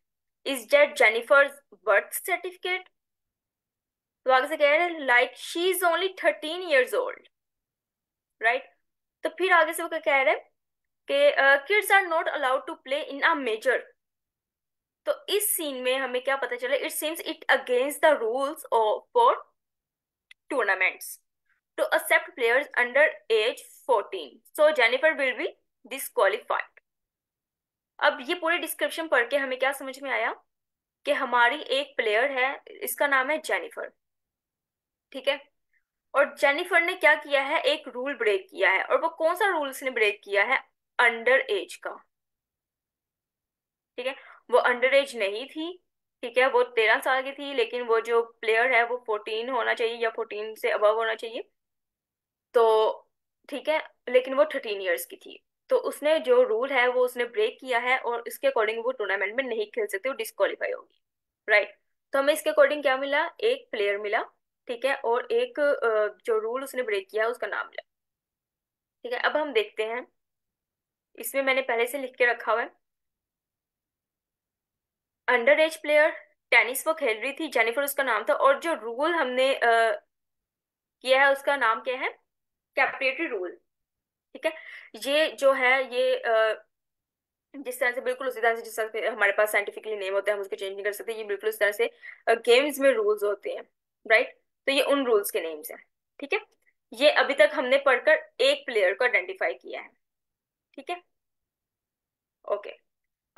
Is that Jennifer's birth certificate? तो आगे से कह रहे हैं like she is only 13 years old, right. तो फिर आगे से वो क्या कह रहे हैं कि kids are not allowed to play in a major. तो इस सीन में हमें क्या पता चला, it seems it against the rules of for tournaments, to accept players under age 14. So Jennifer will be disqualified. अब ये पूरी डिस्क्रिप्शन पढ़ के हमें क्या समझ में आया कि हमारी एक प्लेयर है, इसका नाम है जेनिफर, ठीक है। और जेनिफर ने क्या किया है, एक रूल ब्रेक किया है। और वो कौन सा रूल उसने ब्रेक किया है? अंडर एज का, ठीक है। वो अंडर एज नहीं थी, ठीक है, वो 13 साल की थी, लेकिन वो जो प्लेयर है वो 14 होना चाहिए या 14 से अबव होना चाहिए, तो ठीक है, लेकिन वो 13 ईयर्स की थी। तो उसने जो रूल है वो उसने ब्रेक किया है, और इसके अकॉर्डिंग वो टूर्नामेंट में नहीं खेल सकती, वो डिस्क्वालीफाई होगी, राइट। तो हमें इसके अकॉर्डिंग क्या मिला? एक प्लेयर मिला, ठीक है, और एक जो रूल उसने ब्रेक किया उसका नाम मिला, ठीक है। अब हम देखते हैं, इसमें मैंने पहले से लिख के रखा हुआ है। अंडर एज प्लेयर, टेनिस वो खेल रही थी, जेनिफर उसका नाम था, और जो रूल हमने किया है उसका नाम क्या है? कैप्रेटरी रूल, ठीक है। ये जो है ये जिस तरह से, बिल्कुल उसी तरह से जिस तरह से हमारे पास साइंटिफिकली नेम होता है, हम उसको चेंज नहीं कर सकते, ये बिल्कुल उस तरह से गेम्स में रूल्स होते हैं, राइट। तो ये उन रूल्स के नेम्स हैं, ठीक है। ये अभी तक हमने पढ़कर एक प्लेयर को आइडेंटिफाई किया है, ठीक है, ओके।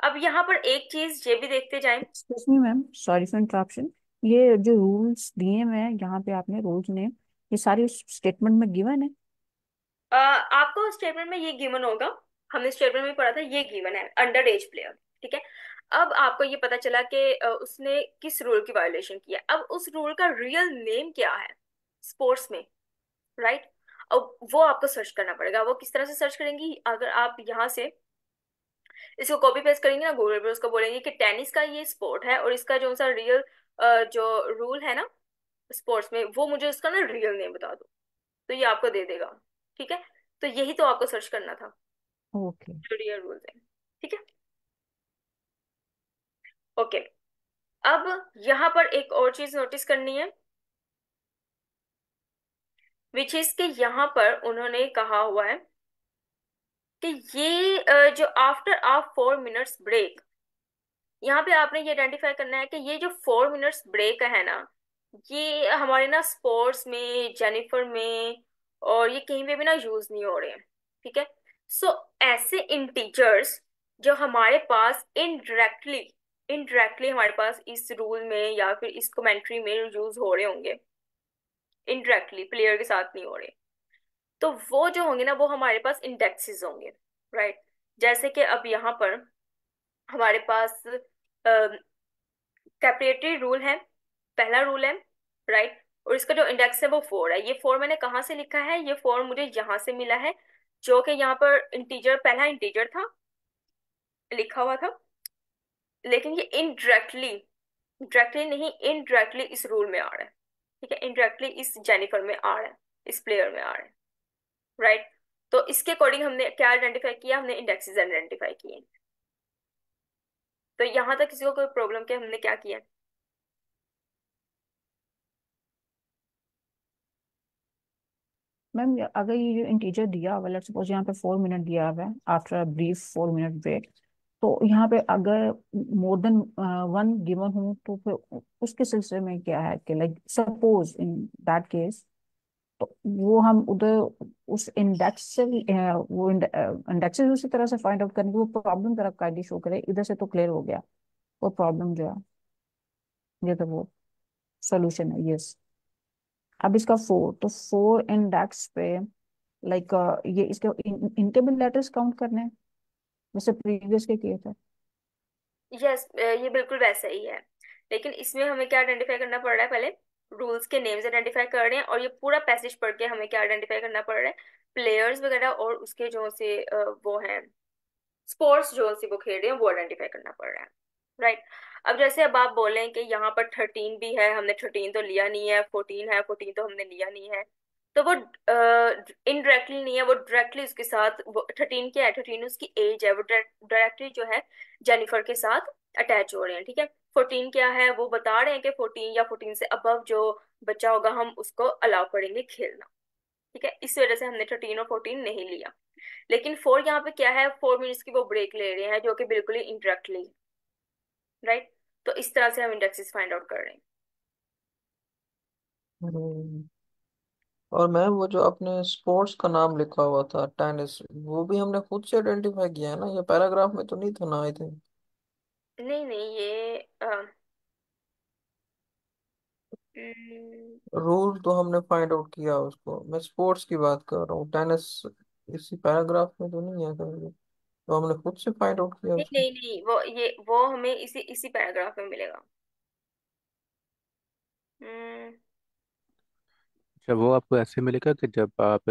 अब यहाँ पर एक चीज ये भी देखते जाएं। Excuse me ma'am, sorry for interruption. ये जो रूल्स दिए हुए हैं यहाँ पे आपने रूल्स ने, ये सारी स्टेटमेंट में गिवन है? आपको स्टेटमेंट में ये गिवन होगा, हमने स्टेटमेंट में पढ़ा था, ये गिवन है अंडर एज प्लेयर, ठीक है। अब आपको ये पता चला कि उसने किस रूल की वायोलेशन किया। अब उस रूल का रियल नेम क्या है स्पोर्ट्स में, राइट। अब वो आपको सर्च करना पड़ेगा। वो किस तरह से सर्च करेंगी? अगर आप यहाँ से इसको कॉपी पेस्ट करेंगे ना गूगल पे, उसको बोलेंगे कि टेनिस का ये स्पोर्ट है और इसका जो सा रियल जो रूल है ना स्पोर्ट्स में, वो मुझे उसका ना रियल नेम बता दो, तो ये आपको दे देगा, ठीक है। तो यही तो आपको सर्च करना था, ओके। जो रियल रूल्स है, ठीक है, ओके। अब यहाँ पर एक और चीज नोटिस करनी है, विच इज के यहाँ पर उन्होंने कहा हुआ है कि ये जो आफ्टर आ 4 मिनट्स ब्रेक, यहाँ पे आपने ये आइडेंटिफाई करना है कि ये जो 4 मिनट्स ब्रेक है ना, ये हमारे ना स्पोर्ट्स में, जेनिफर में, और ये कहीं पे भी ना यूज नहीं हो रहे हैं, ठीक है। सो ऐसे इंटीजर्स जो हमारे पास इनडायरेक्टली इनडायरेक्टली हमारे पास इस रूल में या फिर इस कमेंट्री में यूज हो रहे होंगे, इनडायरेक्टली प्लेयर के साथ नहीं हो रहे, तो वो जो होंगे ना वो हमारे पास इंडेक्सेस होंगे, राइट। जैसे कि अब यहाँ पर हमारे पास कैपिटरी रूल है, पहला रूल है, राइट। और इसका जो इंडेक्स है वो 4 है। ये 4 मैंने कहाँ से लिखा है? ये 4 मुझे यहाँ से मिला है, जो कि यहाँ पर इंटीजर, पहला इंटीजर था लिखा हुआ था, लेकिन ये इनडायरेक्टली, डायरेक्टली नहीं, इनडायरेक्टली इस रूल में आ रहा है, ठीक है, इनडायरेक्टली इस जेनिफर में आ रहा है, इस प्लेयर में आ रहा है, राइट। तो इसके अकॉर्डिंग हमने क्या आइडेंटिफाई किया? हमने इंडेक्सेस आइडेंटिफाई किए। तो यहाँ तक किसी को कोई प्रॉब्लम क्या? हमने क्या किया? मैम अगर ये जो इंटीजर दिया हुआ, लेट्स सपोज यहाँ पे 4 मिनट दिया हुआ है after a brief 4 minute break, तो यहाँ पे अगर मोर देन वन गिवन हो तो फिर उसके सिलसिले में क्या है कि like suppose in that case, तो वो हम उधर उस इंडेक्स से वो इंडेक्स उसी तरह से फाइंड आउट करेंगे, वो प्रॉब्लम तरफ का आईडी शो करे, इधर से तो क्लियर हो गया वो प्रॉब्लम जो है, ये तो वो सोल्यूशन है, यस। अब इसका फोर, तो फोर इंडेक्स पे लाइक ये इसके इनके भी लेटर्स काउंट करने हैं जैसे प्रीवियस के किए थे? यस, ये बिल्कुल वैसा ही है, लेकिन इसमें हमें क्या आइडेंटिफाई करना पड़ रहा है? पहले रूल्स के नेम्स आइडेंटिफाई कर रहे हैं, और ये पूरा पैसेज पढ़ के हमें क्या आइडेंटिफाई करना पड़ रहा है? प्लेयर्स वगैरह और उसके जो से वो हैं स्पोर्ट्स जो से वो खेल रहे हैं वो आइडेंटिफाई करना पड़ रहा है, राइट। अब जैसे अब आप बोलें कि यहाँ पर 13 भी है, हमने 13 तो लिया नहीं है, 14 है, 14 तो हमने लिया नहीं है, तो वो इनडायरेक्टली नहीं है, वो डायरेक्टली उसके साथ, वो 13 क्या है? 13 उसकी एज है, वो डायरेक्टली जो है जेनिफर के साथ अटैच हो रहे हैं, ठीक है। 14 क्या है? वो बता रहे हैं कि 14 या 14 से अबव जो बच्चा होगा हम उसको अलाउ करेंगे खेलना, ठीक है। इस वजह से हमने 13 और 14 नहीं लिया। लेकिन 4 यहाँ पे क्या है? 4 मिनट्स की वो ब्रेक ले रहे हैं, जो कि बिल्कुल ही इंडायरेक्टली, राइट। तो इस तरह से हम इंडेक्सेस फाइंड आउट कर रहे हैं। हम्म, और मैम वो जो अपने स्पोर्ट्स का नाम लिखा हुआ था टेनिस, वो भी हमने खुद से आइडेंटिफाई किया है ना? ये पैराग्राफ में तो नहीं था ना, आई थिंक। नहीं नहीं, ये हम्म, रूल तो हमने फाइंड आउट किया उसको, मैं स्पोर्ट्स की बात कर रहा हूँ। टेनिस इसी पैराग्राफ में तो नहीं है कहीं, तो हमने खुद से फाइंड आउट किया नहीं उसको। नहीं नहीं, वो हमें इसी इसी पैराग्राफ में मिलेगा। हम्म, अच्छा, वो आपको ऐसे मिलेगा कि जब आप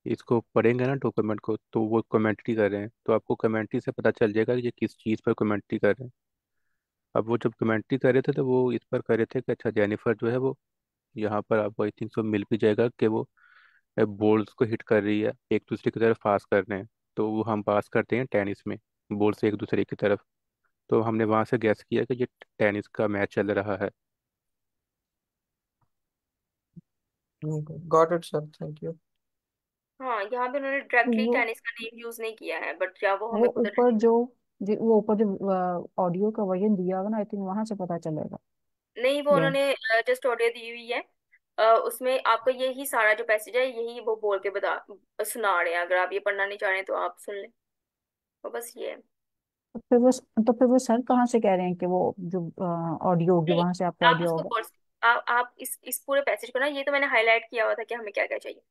इसको पढ़ेंगे ना डॉक्यूमेंट को, तो वो कमेंट्री कर रहे हैं, तो आपको कमेंट्री से पता चल जाएगा कि ये किस चीज़ पर कमेंट्री कर रहे हैं। अब वो जब कमेंट्री कर रहे थे तो वो इस पर कर रहे थे कि अच्छा जेनिफर जो है वो यहाँ पर आपको आई थिंक सो मिल भी जाएगा कि वो बॉल्स को हिट कर रही है, एक दूसरे की तरफ पास कर रहे हैं। तो वो हम पास करते हैं टेनिस में, बॉल से एक दूसरे की तरफ। तो हमने वहां से गैस किया कि ये टेनिस का मैच चल रहा है। Got it sir, thank you. हाँ, यहाँ पे उन्होंने डायरेक्टली वो टेनिस का नेम यूज नहीं किया है, बट या वो वो हमें खुद। ऊपर वो ऊपर जो ऑडियो का वर्जन दिया होगा ना, आई थिंक वहां से पता चलेगा। नहीं, वो या उन्होंने जस्ट ऑडियो दी हुई है। उसमें आपको यही सारा जो पैसेज है यही वो बोल के बता सुना रहे हैं। अगर आप ये पढ़ना नहीं चाह रहे हैं तो आप सुन लें। तो बस ये है। तो फिर वो सर कहाँ से कह रहे हैं कि वो जो ऑडियो होगी नहीं, वहां से आपको आप आइडिया उसको होगा? आप इस पूरे पैसेज को ना, ये तो मैंने हाईलाइट किया हुआ था कि हमें क्या क्या चाहिए।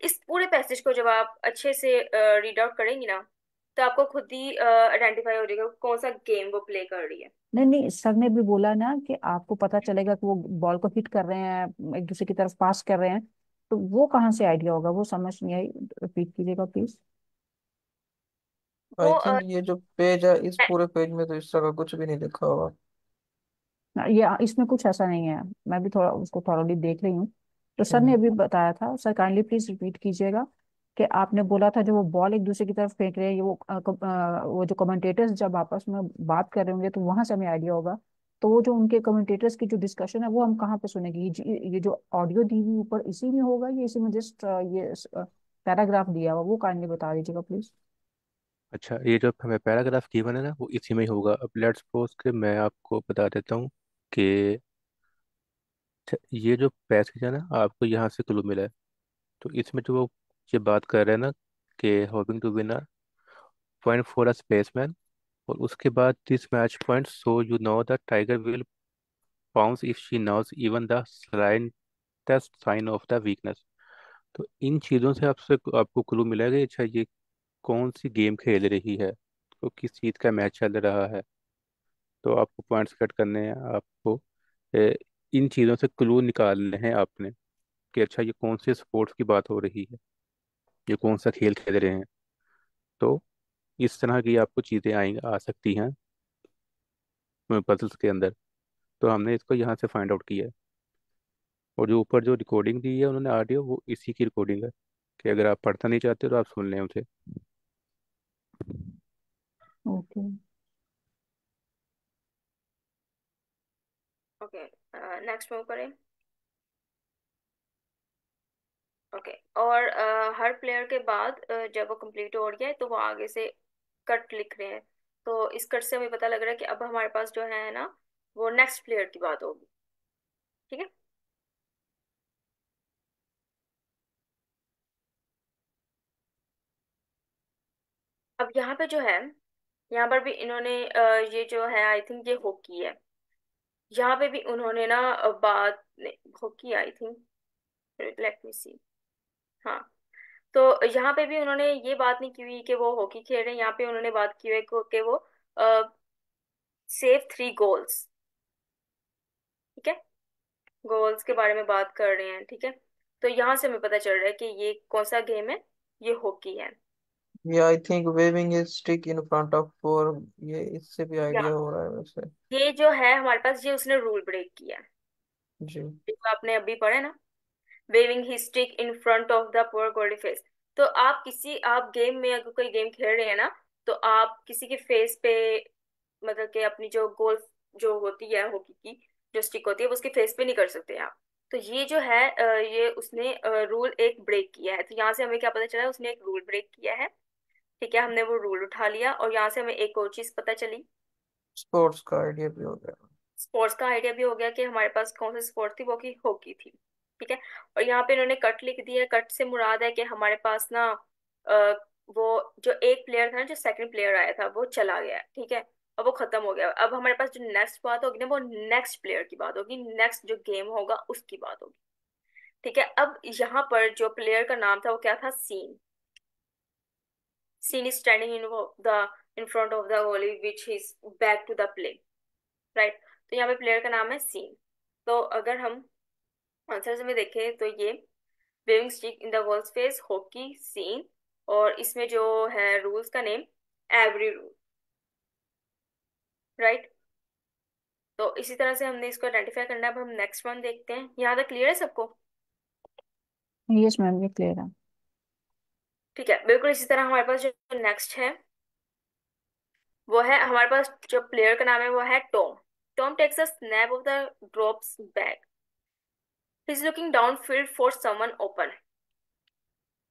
इस पूरे पैसेज को जब आप अच्छे से रीड आउट करेंगी ना, तो आपको खुद ही आइडेंटिफाई हो जाएगा कौन सा गेम वो प्ले कर रही है। नहीं नहीं, सर ने भी बोला ना कि आपको पता चलेगा कि वो बॉल को हिट कर रहे हैं, एक दूसरे की तरफ पास कर रहे हैं। तो वो कहाँ से आइडिया होगा? वो समझ नहीं आई, रिपीट कीजिएगा प्लीज। वो आई थिंक ये जो पेज है, इस पूरे पेज में तो इस तरह का कुछ भी नहीं लिखा हुआ। ये इसमें कुछ ऐसा नहीं है। मैं भी थोड़ा उसको थॉरोली देख रही हूँ। तो सर ने हम्म, अभी बताया था, सर काइंडली प्लीज रिपीट कीजिएगा कि आपने बोला था जो वो बॉल एक दूसरे की तरफ फेंक रहे हैं, ये वो जो कमेंटेटर्स जब आपस में बात कर रहे होंगे तो वहां से हमें आइडिया होगा। तो वो जो उनके कमेंटेटर्स की जो डिस्कशन है वो हम कहाँ पे सुनेंगे? ये जो ऑडियो दी हुई ऊपर इसी में होगा, ये इसी में जस्ट ये पैराग्राफ दिया हुआ, वो काइंडली बता दीजिएगा प्लीज। अच्छा, ये जो हमें पैराग्राफ गिवन है ना वो इसी में ही होगा। अब लेट्स सपोज कि मैं आपको बता देता हूँ कि अच्छा, ये जो पैसेज है ना आपको यहाँ से क्लू मिला है। तो इसमें जो वो ये बात कर रहे हैं ना कि hoping to win point for a spaceman, और उसके बाद this match point so you know the tiger will pounce if she knows even the slightest sign of the weakness. तो इन चीज़ों से आपसे आपको क्लू मिलेगा कि अच्छा ये कौन सी गेम खेल रही है, तो किस चीज़ का मैच चल रहा है। तो आपको पॉइंट्स कट करने हैं, आपको ए, इन चीज़ों से क्लू निकालने हैं आपने कि अच्छा ये कौन से स्पोर्ट्स की बात हो रही है, ये कौन सा खेल खेल रहे हैं। तो इस तरह की आपको चीज़ें आएंगी, आ सकती हैं पजल्स के अंदर। तो हमने इसको यहाँ से फाइंड आउट किया है। और जो ऊपर जो रिकॉर्डिंग दी है उन्होंने ऑडियो, वो इसी की रिकॉर्डिंग है कि अगर आप पढ़ना नहीं चाहते तो आप सुन लें उसे। ओके। ओके, नेक्स्ट मूव करें। ओके, और हर प्लेयर के बाद जब वो कंप्लीट हो रही है तो वो आगे से कट लिख रहे हैं। तो इस कट से हमें पता लग रहा है कि अब हमारे पास जो है ना, वो नेक्स्ट प्लेयर की बात होगी। ठीक है। अब यहाँ पे जो है, यहाँ पर भी इन्होंने ये जो है आई थिंक ये हॉकी है। यहाँ पे भी उन्होंने ना बात हॉकी I think, let me see. हाँ, तो यहाँ पे भी उन्होंने ये बात नहीं की हुई कि वो हॉकी खेल रहे हैं। यहाँ पे उन्होंने बात की हुई है कि वो सेव 3 गोल्स। ठीक है, गोल्स के बारे में बात कर रहे हैं। ठीक है, तो यहाँ से हमें पता चल रहा है कि ये कौन सा गेम है, ये हॉकी है। ये I think waving is stick in front of four, ये इससे भी या आइडिया हो रहा है वैसे। ये जो है हमारे पास, ये उसने रूल ब्रेक किया है। जी। जो आपने अभी पढ़ा है ना, waving his stick in front of the poor goldie face. तो आप गेम में अगर कोई गेम खेल रहे हैं ना, तो आप किसी के फेस पे, मतलब कि अपनी जो गोल जो होती है हॉकी की जो स्टिक होती है वो उसके फेस पे नहीं कर सकते आप। तो ये जो है ये उसने रूल एक ब्रेक किया है। तो यहाँ से हमें क्या पता चला, उसने एक रूल ब्रेक किया है। ठीक है, हमने वो रूल उठा लिया और यहाँ से हमें एक और चीज पता चली। स्पोर्ट्स का आइडिया भी हो गया। स्पोर्ट्स का आइडिया भी हो गया कि हमारे पास कौन सी स्पोर्ट थी, वो की हॉकी थी। ठीक है। और यहाँ पे इन्होंने कट लिख दिया है। कट से मुराद है कि हमारे पास ना अ, वो जो एक प्लेयर था ना, जो सेकंड प्लेयर आया था वो चला गया है, ठीक है। अब वो खत्म हो गया। अब हमारे पास जो नेक्स्ट बात होगी ना, वो नेक्स्ट प्लेयर की बात होगी, नेक्स्ट जो गेम होगा उसकी बात होगी। ठीक है। अब यहाँ पर जो प्लेयर का नाम था वो क्या था? Scene. Scene is standing the in front of the goalie which is back to the play, right. तो यहाँ पे प्लेयर का नाम है सीन। तो अगर हम आंसर में देखें तो ये waving stick in the goal space, hockey, scene, और इसमें जो है रूल्स का नेम, एवरी रूल, राइट। तो इसी तरह से हमने इसको आइडेंटिफाई करना है। अब हम नेक्स्ट वन देखते हैं। यहाँ तक क्लियर है सबको? यस मैम, ये क्लियर है। ठीक है। बिल्कुल इसी तरह हमारे पास जो नेक्स्ट है वो है, हमारे पास जो प्लेयर का नाम है वो है Tom. Tom takes a snap of the drops bag, he is looking down field for someone open,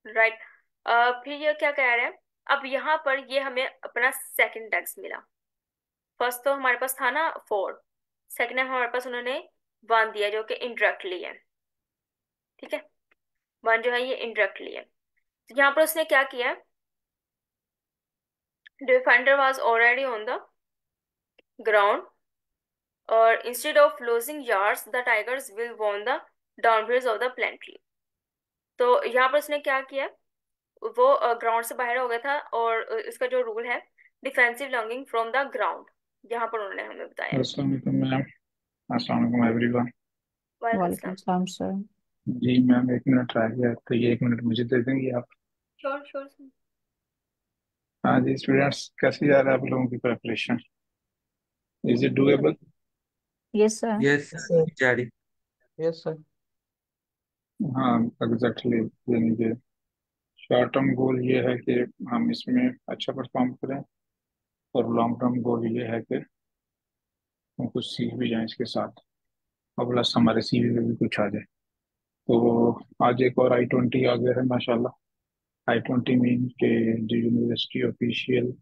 right. फिर ये क्या कह रहे हैं? अब यहाँ पर ये हमें अपना सेकंड टेक्स्ट मिला। फर्स्ट तो हमारे पास था ना फोर, सेकंड में हमारे पास उन्होंने वन दिया जो कि इनडायरेक्टली है, ठीक है। वन जो है ये इनडायरेक्टली है। तो यहाँ पर उसने क्या किया है? Defender was already on the ground, और instead of losing yards the Tigers will won the downfields of the प्लेंट्री। तो यहाँ पर उसने क्या किया? वो ग्राउंड से बाहर हो गया था, और इसका जो रूल है, defensive longing from the ground, यहाँ पर उन्होंने हमें बताया। अस्सलाम वालेकुम मैम। अस्सलाम वालेकुम एवरीवन। वालेकुम वालेकुम अस्सलाम। सलाम सर। जी मैम, 1 मिनट रह गया तो ये 1 मिनट मुझे दे देंगे आप? Sure sure. हाँ जी स्टूडेंट्स, कैसी जा रहा है आप लोगों की preparation? Is it doable? Yes sir. Yes जारी। Yes sir. हाँ एग्जैक्टली, यानी कि शॉर्ट टर्म गोल ये है कि हम इसमें अच्छा परफॉर्म करें, और लॉन्ग टर्म गोल ये है कि हम कुछ सीख भी जाएं इसके साथ, और प्लस हमारे सीवी में भी कुछ आ जाए। तो आज एक और I-20 आ गया है माशाल्लाह। I-20 मीन के जो यूनिवर्सिटी ऑफिशियल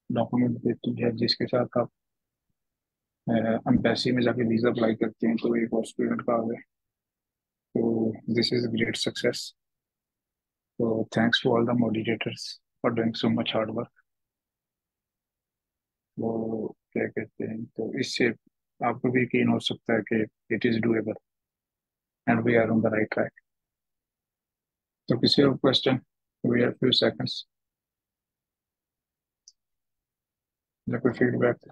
डॉक्यूमेंट देती है, जिसके साथ आप एम्बेसी में जाके वीज़ा अप्लाई करते हैं, तो एक और स्टूडेंट का आ गया। तो दिस इज ग्रेट सक्सेस। तो thanks to all the moderators for doing so much hard work. वो क्या कहते हैं, तो इससे आपको भी यकीन हो सकता है कि it is doable and we are on the right track. तो किसी और question? We have few seconds, या कोई फीडबैक?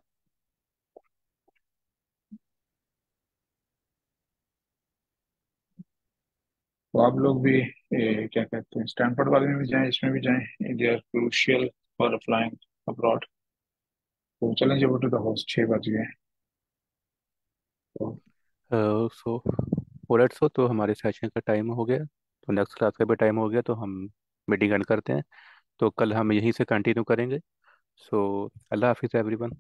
तो आप लोग भी क्या कहते हैं, स्टैनफोर्ड वाले में भी जाएं, इसमें भी जाएं, they are crucial for applying abroad. तो चलें जी, वो टू द होस्ट, 6 बज गए। तो सो ऑलराइट, सो तो हमारे सेशन का टाइम हो गया, तो नेक्स्ट क्लास का भी टाइम हो गया, तो हम मीटिंग एंड करते हैं। तो कल हम यहीं से कंटिन्यू करेंगे। सो अल्लाह हाफिज़ एवरीवन।